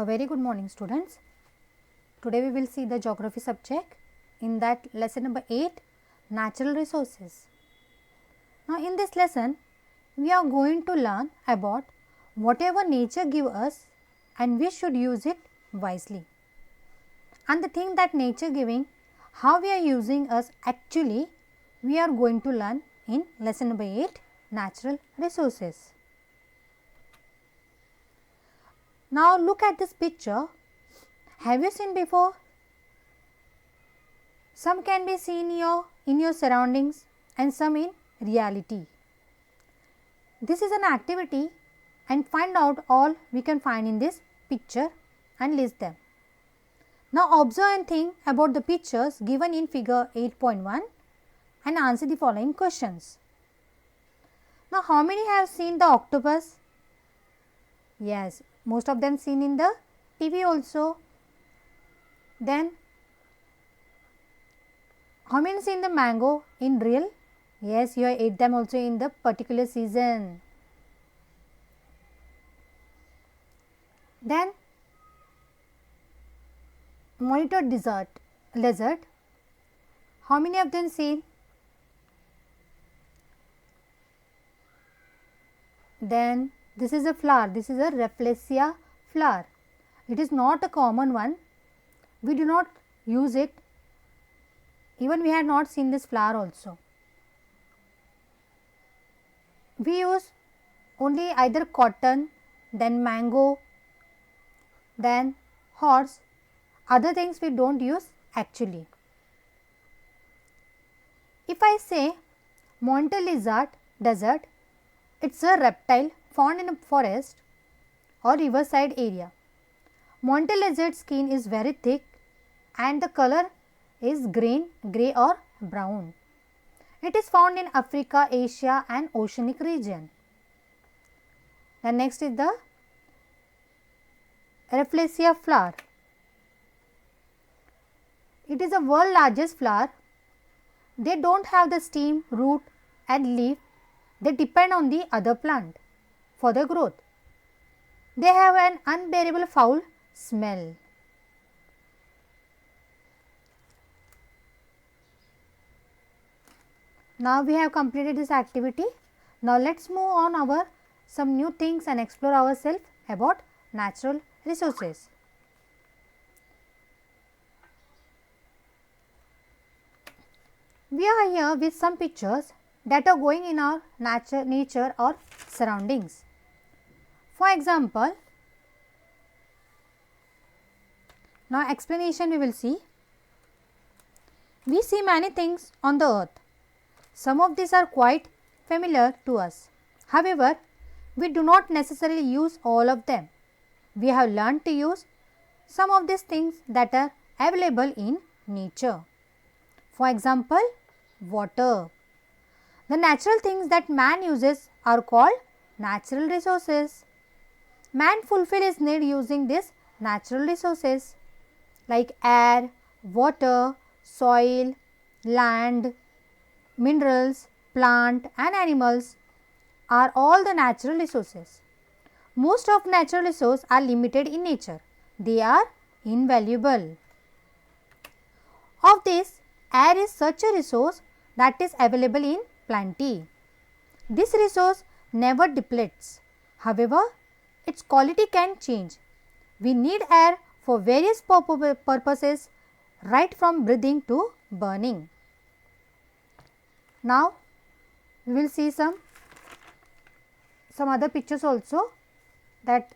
A very good morning, students. Today we will see the geography subject, in that lesson number 8, natural resources. Now in this lesson we are going to learn about whatever nature give us and we should use it wisely. And the thing that nature giving, how we are using us actually, we are going to learn in lesson number 8, natural resources. Now look at this picture. Have you seen before? Some can be seen in your surroundings and some in reality. This is an activity and find out all we can find in this picture and list them. Now observe and think about the pictures given in figure 8.1 and answer the following questions. Now how many have seen the octopus? Yes, most of them seen in the TV also. Then how many seen the mango in real? Yes, you have ate them also in the particular season. Then monitor lizard. How many of them seen? Then this is a flower. This is a Rafflesia flower. It is not a common one. We do not use it. Even we have not seen this flower also. We use only either cotton, then mango, then horse. Other things we do not use actually. If I say monitor lizard desert, it is a reptile found in a forest or riverside area. Monitor lizard skin is very thick and the color is grey or brown. It is found in Africa, Asia and oceanic region. The next is the Rafflesia flower. It is the world's largest flower. They do not have the stem, root and leaf. They depend on the other plant for their growth. They have an unbearable foul smell. Now we have completed this activity. Now let us move on our some new things and explore ourselves about natural resources. We are here with some pictures that are going in our nature or surroundings. For example, now explanation we will see. We see many things on the earth. Some of these are quite familiar to us. However, we do not necessarily use all of them. We have learned to use some of these things that are available in nature. For example, water. The natural things that man uses are called natural resources. Man fulfills his need using these natural resources like air, water, soil, land, minerals, plant and animals are all the natural resources. Most of natural resources are limited in nature. They are invaluable. Of this, air is such a resource that is available in plenty. This resource never depletes. However, its quality can change. We need air for various purposes, right from breathing to burning. Now, we will see some other pictures also that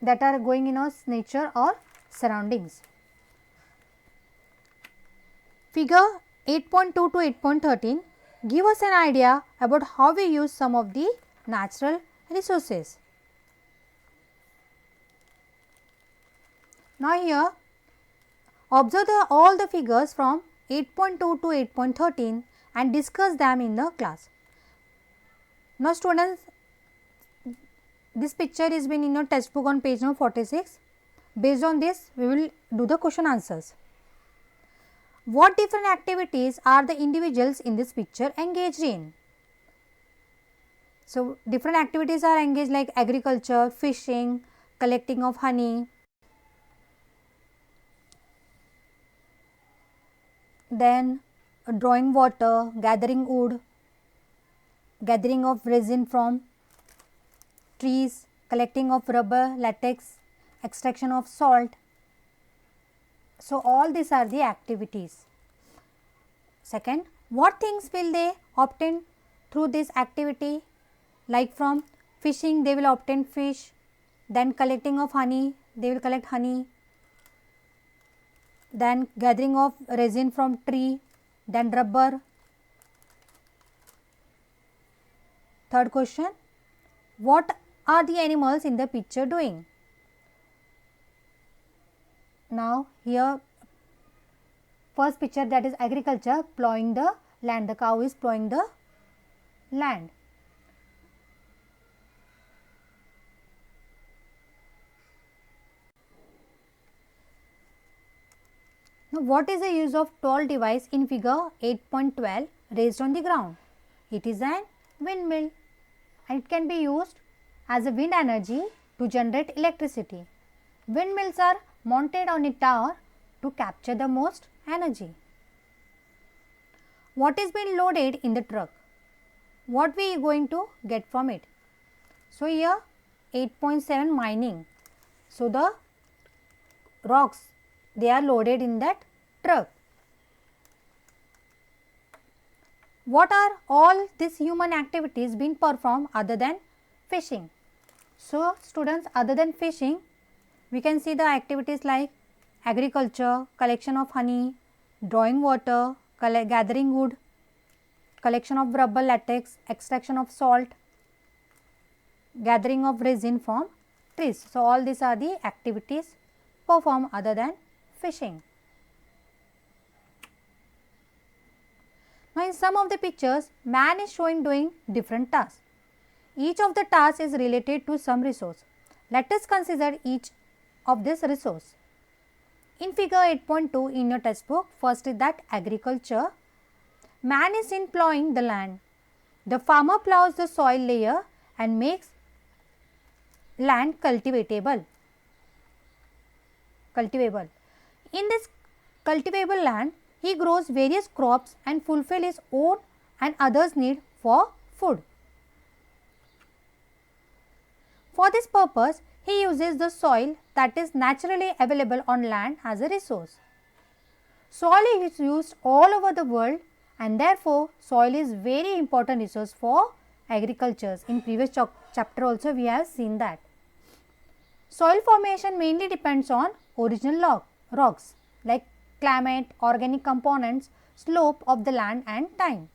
are going in our nature or surroundings. Figure 8.2 to 8.13 give us an idea about how we use some of the natural resources. Now here observe all the figures from 8.2 to 8.13 and discuss them in the class. Now students, this picture is been in your textbook on page number 46. Based on this, we will do the question answers. What different activities are the individuals in this picture engaged in? So, different activities are engaged like agriculture, fishing, collecting of honey. then drawing water, gathering wood, gathering of resin from trees, collecting of rubber, latex, extraction of salt. So, all these are the activities. Second, what things will they obtain through this activity? Like from fishing they will obtain fish, then collecting of honey they will collect honey, then gathering of resin from tree, then rubber. Third question, what are the animals in the picture doing? Now, here first picture, that is agriculture, plowing the land, the cow is plowing the land. Now, what is the use of tall device in figure 8.12 raised on the ground? It is an windmill and it can be used as a wind energy to generate electricity. Windmills are mounted on a tower to capture the most energy. What is being loaded in the truck? What we are going to get from it? So, here 8.7 mining. So, the rocks they are loaded in that truck. What are all these human activities being performed other than fishing? So, students, other than fishing we can see the activities like agriculture, collection of honey, drawing water, gathering wood, collection of rubber, latex, extraction of salt, gathering of resin from trees. So, all these are the activities performed other than fishing. Now, in some of the pictures man is showing doing different tasks. Each of the tasks is related to some resource. Let us consider each of this resource. In figure 8.2 in your textbook, first is that agriculture. Man is seen plowing the land. The farmer plows the soil layer and makes land cultivatable. In this cultivable land, he grows various crops and fulfill his own and others' need for food. For this purpose, he uses the soil that is naturally available on land as a resource. Soil is used all over the world and therefore, soil is very important resource for agriculture. In previous chapter also we have seen that. Soil formation mainly depends on original rocks like climate, organic components, slope of the land and time.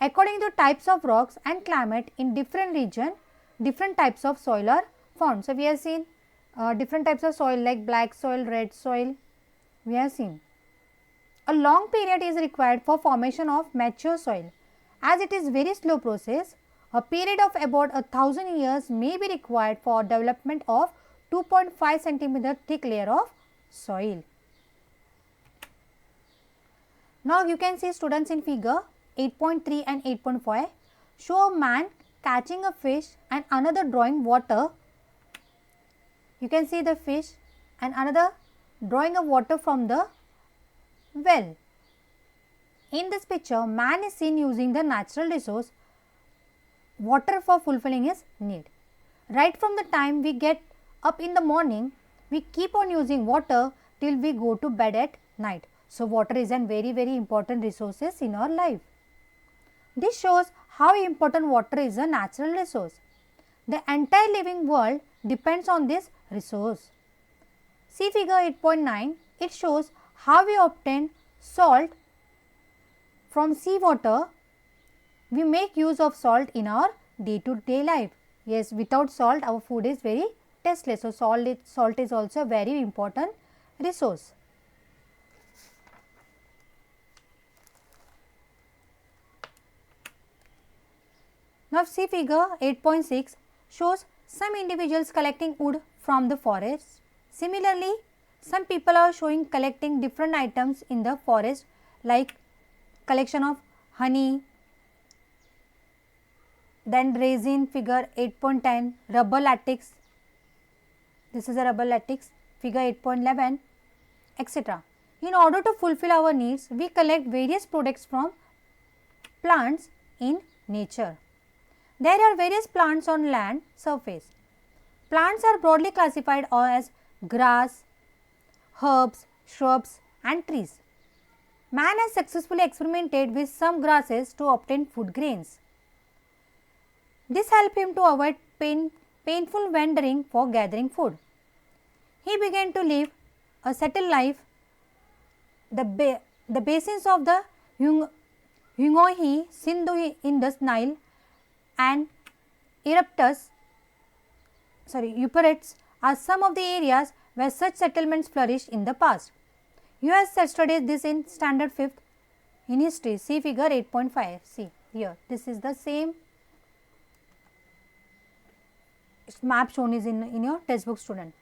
According to types of rocks and climate in different region, different types of soil are formed. So, we have seen different types of soil like black soil, red soil, we have seen. A long period is required for formation of mature soil. As it is very slow process, a period of about 1000 years may be required for development of 2.5 centimeter thick layer of soil. Now, you can see students in figure 8.3 and 8.5 show a man catching a fish and another drawing water. You can see the fish and another drawing a water from the well. In this picture, man is seen using the natural resource water for fulfilling his need. Right from the time we get up in the morning, we keep on using water till we go to bed at night. So, water is a very important resources in our life. This shows how important water is a natural resource. The entire living world depends on this resource. See figure 8.9, it shows how we obtain salt from sea water. We make use of salt in our day to day life. Yes, without salt our food is very tasteless. So, salt is also a very important resource. Now, see figure 8.6 shows some individuals collecting wood from the forest. Similarly, some people are showing collecting different items in the forest like collection of honey, then resin figure 8.10, rubber latex, this is a rubber latex figure 8.11, etc. In order to fulfill our needs, we collect various products from plants in nature. There are various plants on land surface. Plants are broadly classified as grass, herbs, shrubs and trees. Man has successfully experimented with some grasses to obtain food grains. This helped him to avoid painful wandering for gathering food. He began to live a settled life. The basins of the Hungohi, Sindhu, Indus, Nile and Euphrates are some of the areas where such settlements flourished in the past. You have studied this in standard 5th in history. See figure 8.5. See here, this is the same map shown is in your textbook, student.